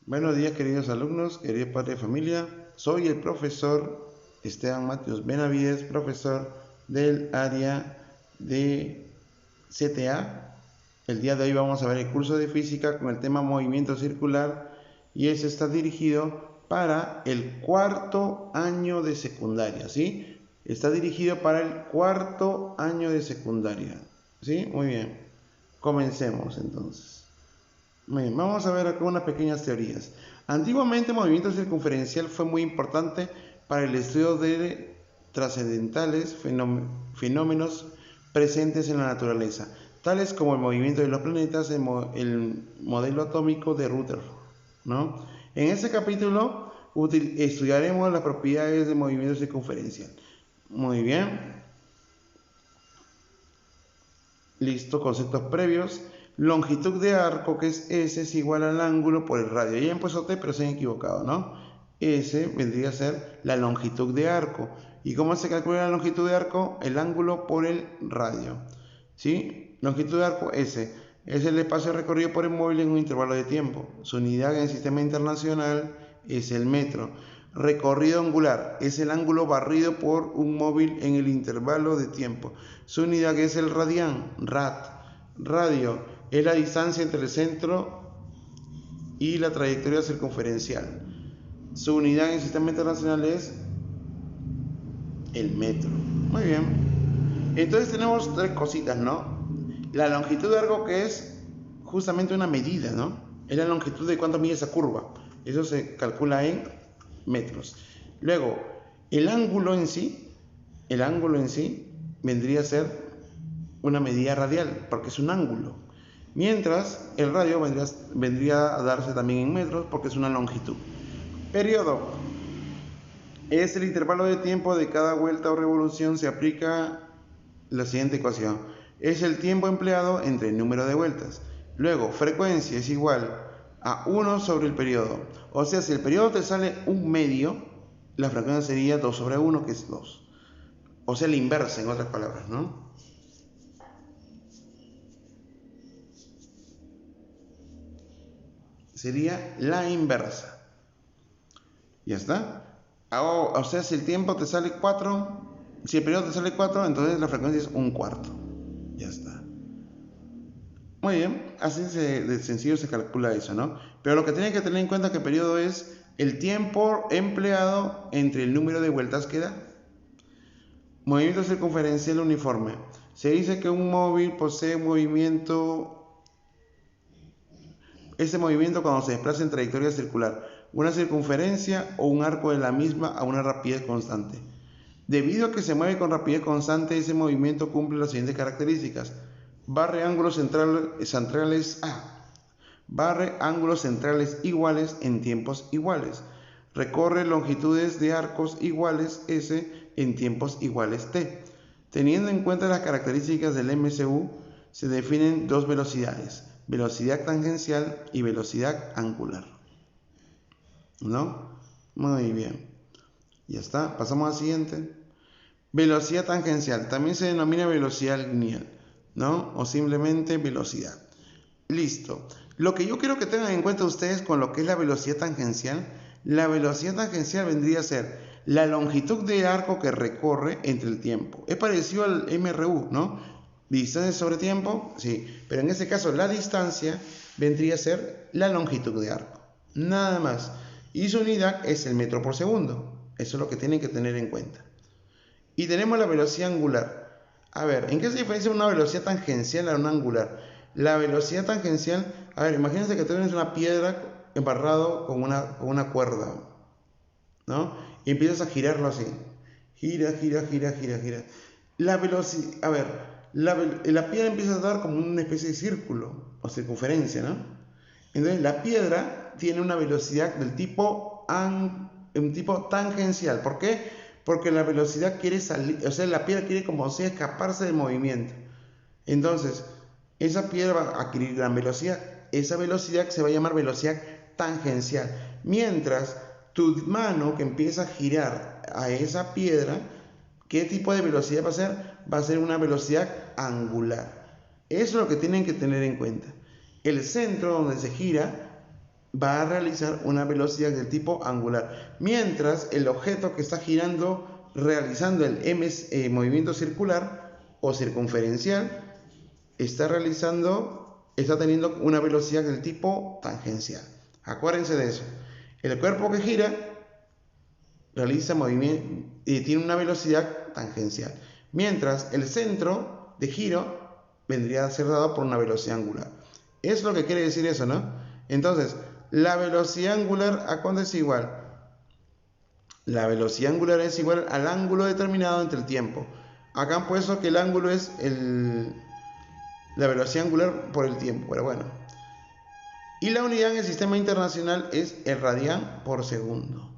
Buenos días, queridos alumnos, queridos padres de familia. Soy el profesor Esteban Mateos Benavides, profesor del área de CTA. El día de hoy vamos a ver el curso de física con el tema movimiento circular y ese está dirigido para el cuarto año de secundaria, ¿sí? Está dirigido para el cuarto año de secundaria, ¿sí? Muy bien. Comencemos entonces. Bien, vamos a ver acá unas pequeñas teorías. Antiguamente el movimiento circunferencial fue muy importante para el estudio de trascendentales fenómenos presentes en la naturaleza, tales como el movimiento de los planetas, el modelo atómico de Rutherford, ¿no? En este capítulo estudiaremos las propiedades del movimiento circunferencial. Muy bien. Listo, conceptos previos. Longitud de arco, que es S, es igual al ángulo por el radio. Ya han puesto T, pero se han equivocado, ¿no? S vendría a ser la longitud de arco. ¿Y cómo se calcula la longitud de arco? El ángulo por el radio. ¿Sí? Longitud de arco, S. Es el espacio recorrido por el móvil en un intervalo de tiempo. Su unidad en el sistema internacional es el metro. Recorrido angular es el ángulo barrido por un móvil en el intervalo de tiempo. Su unidad es el radián, rad. Radio es la distancia entre el centro y la trayectoria circunferencial. Su unidad en el sistema internacional es el metro. Muy bien. Entonces tenemos tres cositas, ¿no? La longitud de arco, que es justamente una medida, ¿no? Es la longitud de cuánto mide esa curva. Eso se calcula en metros. Luego, el ángulo en sí vendría a ser una medida radial, porque es un ángulo. Mientras el radio vendría a darse también en metros, porque es una longitud. Periodo es el intervalo de tiempo de cada vuelta o revolución. Se aplica la siguiente ecuación. Es el tiempo empleado entre el número de vueltas. Luego, frecuencia es igual a 1 sobre el periodo. O sea, si el periodo te sale un medio, la frecuencia sería 2 sobre 1, que es 2. O sea, la inversa, en otras palabras, ¿no? Sería la inversa. ¿Ya está? O sea, si el tiempo te sale 4, si el periodo te sale 4, entonces la frecuencia es un cuarto. Ya está. Muy bien, así de sencillo se calcula eso, ¿no? Pero lo que tienen que tener en cuenta es que el periodo es el tiempo empleado entre el número de vueltas que da. Movimiento circunferencial uniforme. Se dice que un móvil posee movimiento. Ese movimiento cuando se desplaza en trayectoria circular, una circunferencia o un arco de la misma a una rapidez constante. Debido a que se mueve con rapidez constante, ese movimiento cumple las siguientes características. Barre ángulos centrales iguales en tiempos iguales. Recorre longitudes de arcos iguales S en tiempos iguales T. Teniendo en cuenta las características del MCU, se definen dos velocidades: velocidad tangencial y velocidad angular. ¿No? Muy bien. Ya está. Pasamos al siguiente. Velocidad tangencial. También se denomina velocidad lineal, ¿no? O simplemente velocidad. Listo. Lo que yo quiero que tengan en cuenta ustedes con lo que es la velocidad tangencial vendría a ser la longitud de arco que recorre entre el tiempo. Es parecido al MRU, ¿no? Distancia sobre tiempo, sí. Pero en este caso la distancia vendría a ser la longitud de arco. Nada más. Y su unidad es el metro por segundo. Eso es lo que tienen que tener en cuenta. Y tenemos la velocidad angular. A ver, ¿en qué se diferencia una velocidad tangencial a una angular? La velocidad tangencial, a ver, imagínense que tienes una piedra embarrado con una cuerda, ¿no? Y empiezas a girarlo así. Gira. La velocidad, a ver, la piedra empieza a dar como una especie de círculo o circunferencia, ¿no? Entonces la piedra tiene una velocidad del tipo tangencial. ¿Por qué? Porque la velocidad quiere salir, o sea, la piedra quiere como sea escaparse del movimiento. Entonces, esa piedra va a adquirir gran velocidad. Esa velocidad se va a llamar velocidad tangencial. Mientras tu mano que empieza a girar a esa piedra, ¿qué tipo de velocidad va a ser? Va a ser una velocidad angular. Eso es lo que tienen que tener en cuenta. El centro donde se gira va a realizar una velocidad del tipo angular, mientras el objeto que está girando, realizando el movimiento circular o circunferencial, está teniendo una velocidad del tipo tangencial. Acuérdense de eso. El cuerpo que gira realiza movimiento y tiene una velocidad tangencial, mientras el centro de giro vendría a ser dado por una velocidad angular. Es lo que quiere decir eso, ¿no? Entonces, la velocidad angular, ¿a cuánto es igual? La velocidad angular es igual al ángulo determinado entre el tiempo. Acá han puesto que el ángulo es la velocidad angular por el tiempo, pero bueno. Y la unidad en el sistema internacional es el radián por segundo.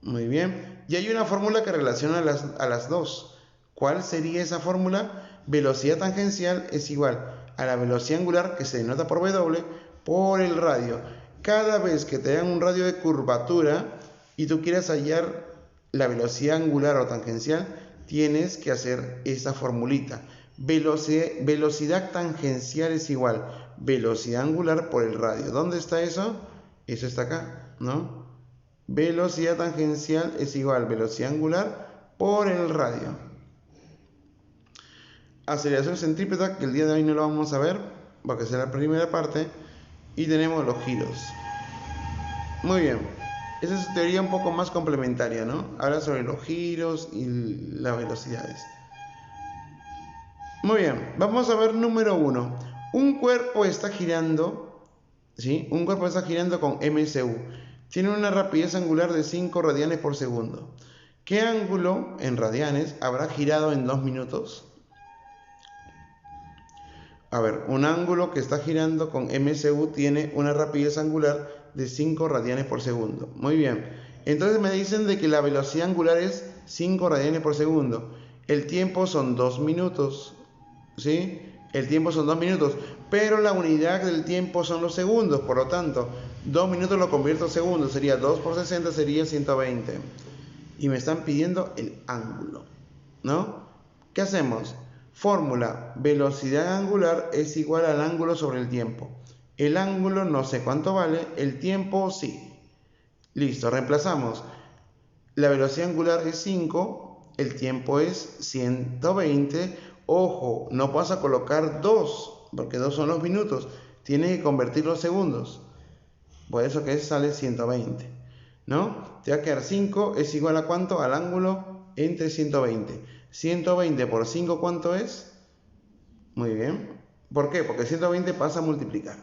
Muy bien. Y hay una fórmula que relaciona a las dos. ¿Cuál sería esa fórmula? Velocidad tangencial es igual a la velocidad angular, que se denota por W, por el radio. Cada vez que te dan un radio de curvatura y tú quieras hallar la velocidad angular o tangencial, tienes que hacer esta formulita. Velocidad tangencial es igual velocidad angular por el radio. ¿Dónde está eso? Eso está acá, ¿no? Velocidad tangencial es igual velocidad angular por el radio. Aceleración centrípeta, que el día de hoy no lo vamos a ver, porque será la primera parte. Y tenemos los giros. Muy bien. Esa es teoría un poco más complementaria, ¿no? Habla sobre los giros y las velocidades. Muy bien, vamos a ver número 1. Un cuerpo está girando, ¿sí? Un cuerpo está girando con MSU. Tiene una rapidez angular de 5 radianes por segundo. ¿Qué ángulo en radianes habrá girado en 2 minutos? A ver, un ángulo que está girando con MSU tiene una rapidez angular de 5 radianes por segundo. Muy bien. Entonces me dicen de que la velocidad angular es 5 radianes por segundo. El tiempo son 2 minutos. ¿Sí? El tiempo son 2 minutos. Pero la unidad del tiempo son los segundos. Por lo tanto, 2 minutos lo convierto en segundos. Sería 2 por 60, sería 120. Y me están pidiendo el ángulo, ¿no? ¿Qué hacemos? Fórmula, velocidad angular es igual al ángulo sobre el tiempo. El ángulo no sé cuánto vale, el tiempo sí. Listo, reemplazamos. La velocidad angular es 5, el tiempo es 120. Ojo, no vas a colocar 2, porque 2 son los minutos. Tienes que convertir los segundos. Por eso que sale 120, ¿no? Te va a quedar 5 es igual a ¿cuánto? Al ángulo entre 120. 120 por 5, ¿cuánto es? Muy bien. ¿Por qué? Porque 120 pasa a multiplicar.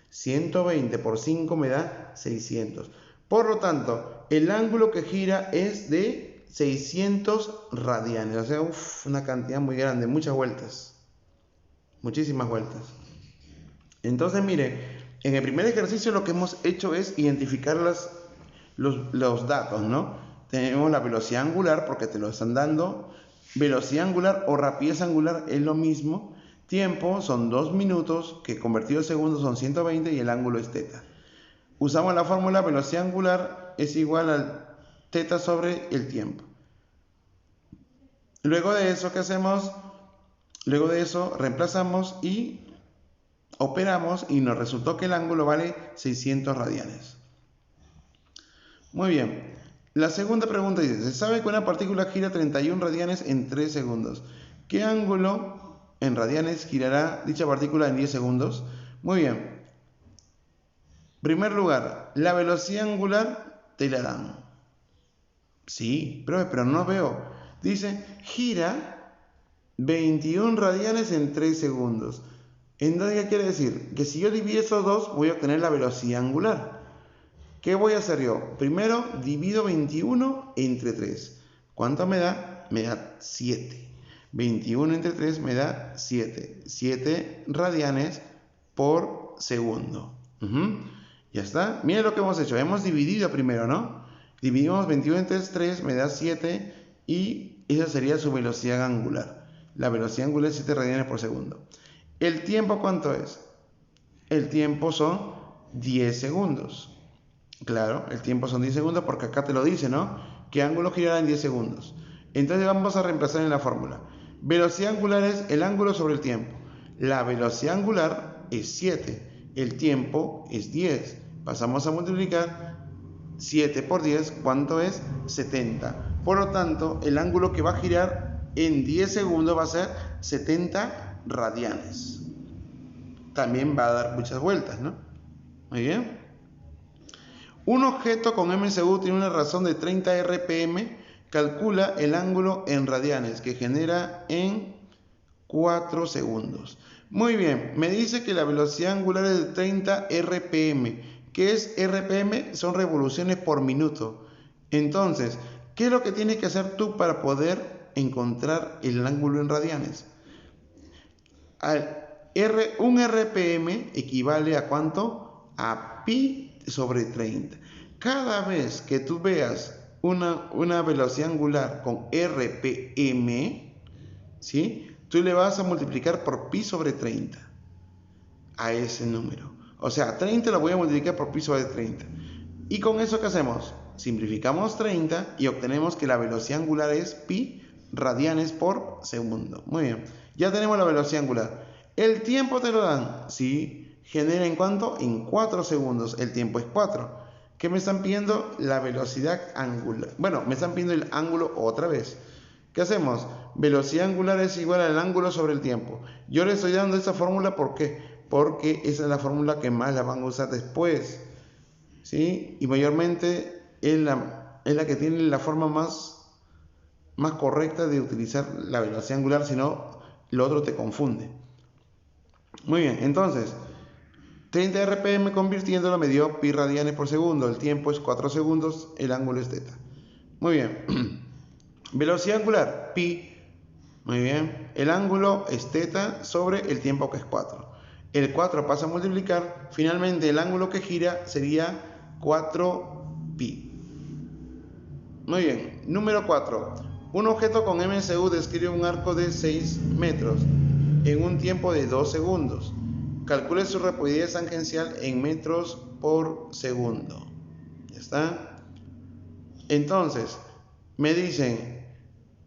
120 por 5 me da 600. Por lo tanto, el ángulo que gira es de 600 radianes. O sea, una cantidad muy grande, muchas vueltas. Muchísimas vueltas. Entonces, mire, en el primer ejercicio lo que hemos hecho es identificar los datos, ¿no? Tenemos la velocidad angular, porque te lo están dando. Velocidad angular o rapidez angular es lo mismo. Tiempo son 2 minutos, que convertido en segundos son 120 y el ángulo es θ. Usamos la fórmula velocidad angular es igual al θ sobre el tiempo. Luego de eso, ¿qué hacemos? Luego de eso reemplazamos y operamos y nos resultó que el ángulo vale 600 radianes. Muy bien. La segunda pregunta dice, se sabe que una partícula gira 31 radianes en 3 segundos. ¿Qué ángulo en radianes girará dicha partícula en 10 segundos? Muy bien. En primer lugar, la velocidad angular te la dan. Sí, pero no veo. Dice, gira 21 radianes en 3 segundos. Entonces, ¿qué quiere decir? Que si yo divido esos dos, voy a obtener la velocidad angular. ¿Qué voy a hacer yo? Primero divido 21 entre 3. ¿Cuánto me da? Me da 7. 21 entre 3 me da 7. 7 radianes por segundo. Ya está. Miren lo que hemos hecho. Hemos dividido primero, ¿no? Dividimos 21 entre 3, me da 7. Y esa sería su velocidad angular. La velocidad angular es 7 radianes por segundo. ¿El tiempo cuánto es? El tiempo son 10 segundos. Claro, el tiempo son 10 segundos porque acá te lo dice, ¿no? ¿Qué ángulo girará en 10 segundos? Entonces vamos a reemplazar en la fórmula. Velocidad angular es el ángulo sobre el tiempo. La velocidad angular es 7. El tiempo es 10. Pasamos a multiplicar 7 por 10, ¿cuánto es? 70. Por lo tanto, el ángulo que va a girar en 10 segundos va a ser 70 radianes. También va a dar muchas vueltas, ¿no? Muy bien. Un objeto con MCU tiene una razón de 30 RPM. Calcula el ángulo en radianes que genera en 4 segundos. Muy bien, me dice que la velocidad angular es de 30 RPM. ¿Qué es RPM? Son revoluciones por minuto. Entonces, ¿qué es lo que tienes que hacer tú para poder encontrar el ángulo en radianes? Un RPM equivale a ¿cuánto? A pi sobre 30. Cada vez que tú veas una velocidad angular con RPM, ¿sí? Tú le vas a multiplicar por pi sobre 30 a ese número. O sea, 30 lo voy a multiplicar por pi sobre 30. ¿Y con eso qué hacemos? Simplificamos 30 y obtenemos que la velocidad angular es pi radianes por segundo. Muy bien, ya tenemos la velocidad angular. ¿El tiempo te lo dan? Sí, genera ¿en cuánto? En 4 segundos. El tiempo es 4. ¿Qué me están pidiendo? La velocidad angular. Bueno, me están pidiendo el ángulo otra vez. ¿Qué hacemos? Velocidad angular es igual al ángulo sobre el tiempo. Yo le estoy dando esta fórmula, ¿por qué? Porque esa es la fórmula que más la van a usar después, ¿sí? Y mayormente es la que tiene la forma más correcta de utilizar la velocidad angular, si no, lo otro te confunde. Muy bien, entonces, 30 RPM convirtiéndolo me dio pi radianes por segundo. El tiempo es 4 segundos, el ángulo es θ. Muy bien. Velocidad angular, pi. Muy bien. El ángulo es θ sobre el tiempo que es 4. El 4 pasa a multiplicar. Finalmente el ángulo que gira sería 4pi. Muy bien. Número 4. Un objeto con MCU describe un arco de 6 metros en un tiempo de 2 segundos. Calcule su rapidez tangencial en metros por segundo. ¿Ya está? Entonces, me dicen,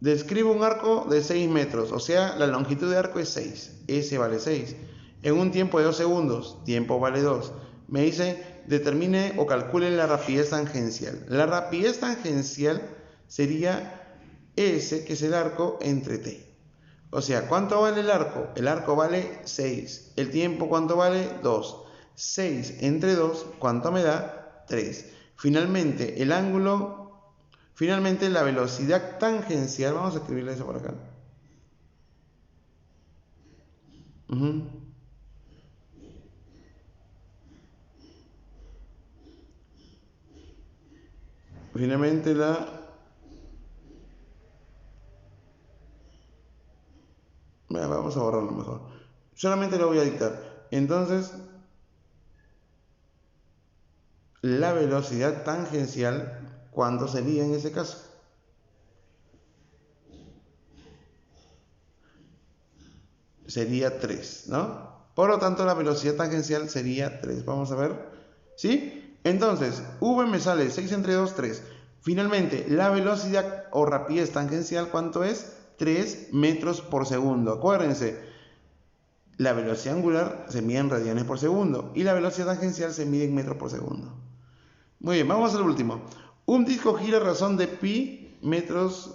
describe un arco de 6 metros, o sea, la longitud de arco es 6, S vale 6, en un tiempo de 2 segundos, tiempo vale 2. Me dice, determine o calcule la rapidez tangencial. La rapidez tangencial sería S, que es el arco, entre T. O sea, ¿cuánto vale el arco? El arco vale 6. ¿El tiempo cuánto vale? 2. 6 entre 2, ¿cuánto me da? 3. Finalmente, el ángulo, finalmente la velocidad tangencial, vamos a escribirle eso por acá. Finalmente vamos a borrarlo mejor. Solamente lo voy a dictar. Entonces, la velocidad tangencial, ¿cuánto sería en ese caso? Sería 3, ¿no? Por lo tanto, la velocidad tangencial sería 3. Vamos a ver. ¿Sí? Entonces, V me sale 6 entre 2, 3. Finalmente, la velocidad o rapidez tangencial, ¿cuánto es? 3 metros por segundo. Acuérdense, la velocidad angular se mide en radianes por segundo y la velocidad tangencial se mide en metros por segundo. Muy bien, vamos al último. Un disco gira a razón de pi metros,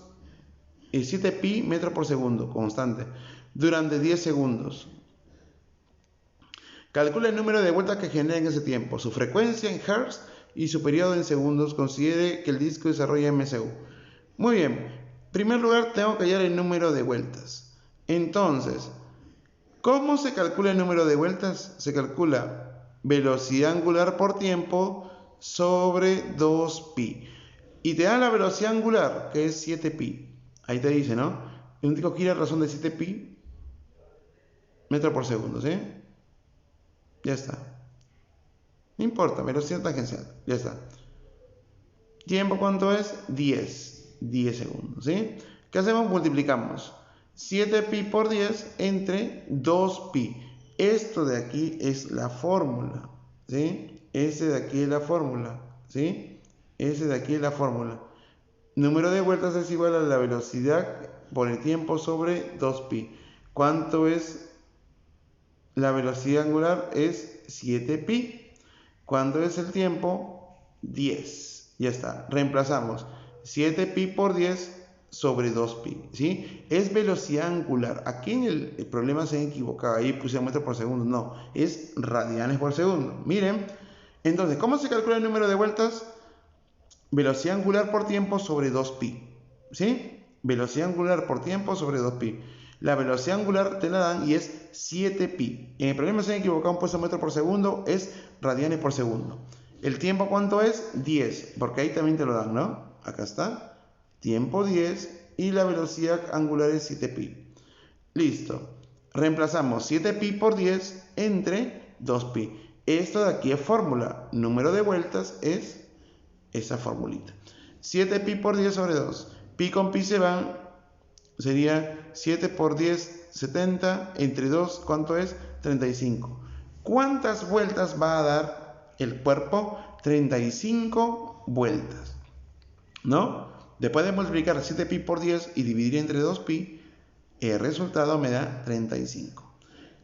7 pi metros por segundo, constante, durante 10 segundos. Calcula el número de vueltas que genera en ese tiempo, su frecuencia en Hz y su periodo en segundos. Considere que el disco desarrolla MCU. Muy bien, en primer lugar tengo que hallar el número de vueltas. Entonces, ¿cómo se calcula el número de vueltas? Se calcula velocidad angular por tiempo sobre 2pi. Y te da la velocidad angular, que es 7pi. Ahí te dice, ¿no? Un disco gira a razón de 7pi metros por segundo, ¿sí? Ya está. No importa, velocidad tangencial. Ya está. ¿Tiempo cuánto es? 10 segundos, ¿sí? ¿Qué hacemos? Multiplicamos 7pi por 10 entre 2pi. Esto de aquí es la fórmula, ¿sí? Ese de aquí es la fórmula, ¿sí? Ese de aquí es la fórmula. Número de vueltas es igual a la velocidad por el tiempo sobre 2pi. ¿Cuánto es la velocidad angular? Es 7pi. ¿Cuánto es el tiempo? 10. Ya está. Reemplazamos 7pi por 10 sobre 2pi. ¿Sí? Es velocidad angular. Aquí en el problema se han equivocado. Ahí puse metros por segundo. No, es radianes por segundo. Miren. Entonces, ¿cómo se calcula el número de vueltas? Velocidad angular por tiempo sobre 2pi. ¿Sí? Velocidad angular por tiempo sobre 2pi. La velocidad angular te la dan y es 7pi. En el problema se han equivocado, un puesto metro por segundo, es radianes por segundo. ¿El tiempo cuánto es? 10, porque ahí también te lo dan, ¿no? Acá está. Tiempo 10 y la velocidad angular es 7pi. Listo. Reemplazamos 7pi por 10 entre 2pi. Esto de aquí es fórmula. Número de vueltas es esa formulita. 7pi por 10 sobre 2. Pi con pi se van. Sería 7 por 10, 70. Entre 2, ¿cuánto es? 35. ¿Cuántas vueltas va a dar el cuerpo? 35 vueltas. ¿No? Después de multiplicar 7pi por 10 y dividir entre 2pi, el resultado me da 35.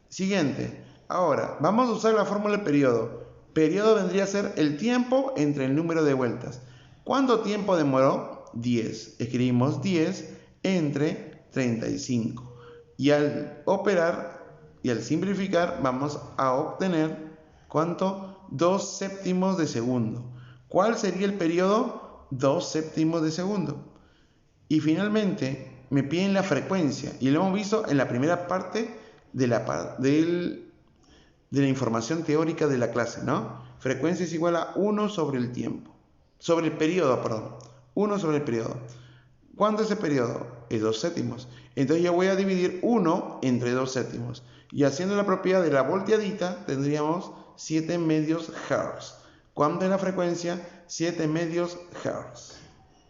Siguiente. Ahora, vamos a usar la fórmula de periodo. Periodo vendría a ser el tiempo entre el número de vueltas. ¿Cuánto tiempo demoró? 10. Escribimos 10 entre 35. Y al operar y al simplificar vamos a obtener, ¿cuánto? 2 séptimos de segundo. ¿Cuál sería el periodo? 2 séptimos de segundo. Y finalmente me piden la frecuencia. Y lo hemos visto en la primera parte de la información teórica de la clase, ¿no? Frecuencia es igual a 1 sobre el tiempo. Sobre el periodo, perdón. 1 sobre el periodo. ¿Cuánto es el periodo? Es 2 séptimos. Entonces yo voy a dividir 1 entre 2 séptimos. Y haciendo la propiedad de la volteadita, tendríamos 7 medios Hz. ¿Cuánto es la frecuencia? 7 medios Hz.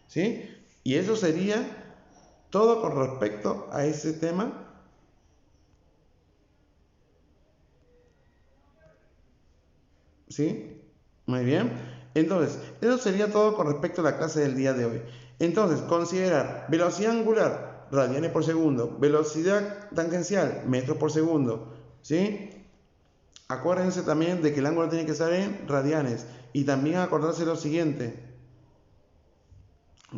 ¿Sí? Y eso sería todo con respecto a ese tema. ¿Sí? Muy bien. Entonces, eso sería todo con respecto a la clase del día de hoy. Entonces, considerar velocidad angular, radianes por segundo, velocidad tangencial, metros por segundo, ¿sí? Acuérdense también de que el ángulo tiene que estar en radianes. Y también acordarse lo siguiente,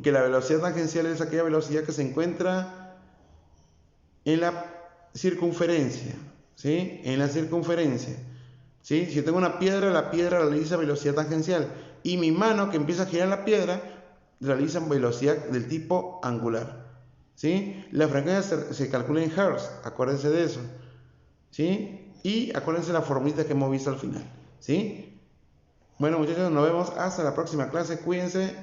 que la velocidad tangencial es aquella velocidad que se encuentra en la circunferencia, ¿sí? En la circunferencia. ¿Sí? Si yo tengo una piedra, la piedra realiza velocidad tangencial. Y mi mano que empieza a girar la piedra realiza velocidad del tipo angular. ¿Sí? La frecuencia se calcula en Hz. Acuérdense de eso. ¿Sí? Y acuérdense la formulita que hemos visto al final. ¿Sí? Bueno, muchachos, nos vemos hasta la próxima clase. Cuídense.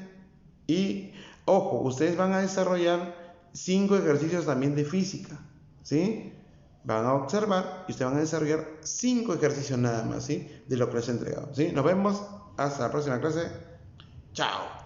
Y, ojo, ustedes van a desarrollar 5 ejercicios también de física. ¿Sí? Van a observar y ustedes van a desarrollar 5 ejercicios nada más, ¿sí? De lo que les he entregado, ¿sí? Nos vemos hasta la próxima clase. Chao.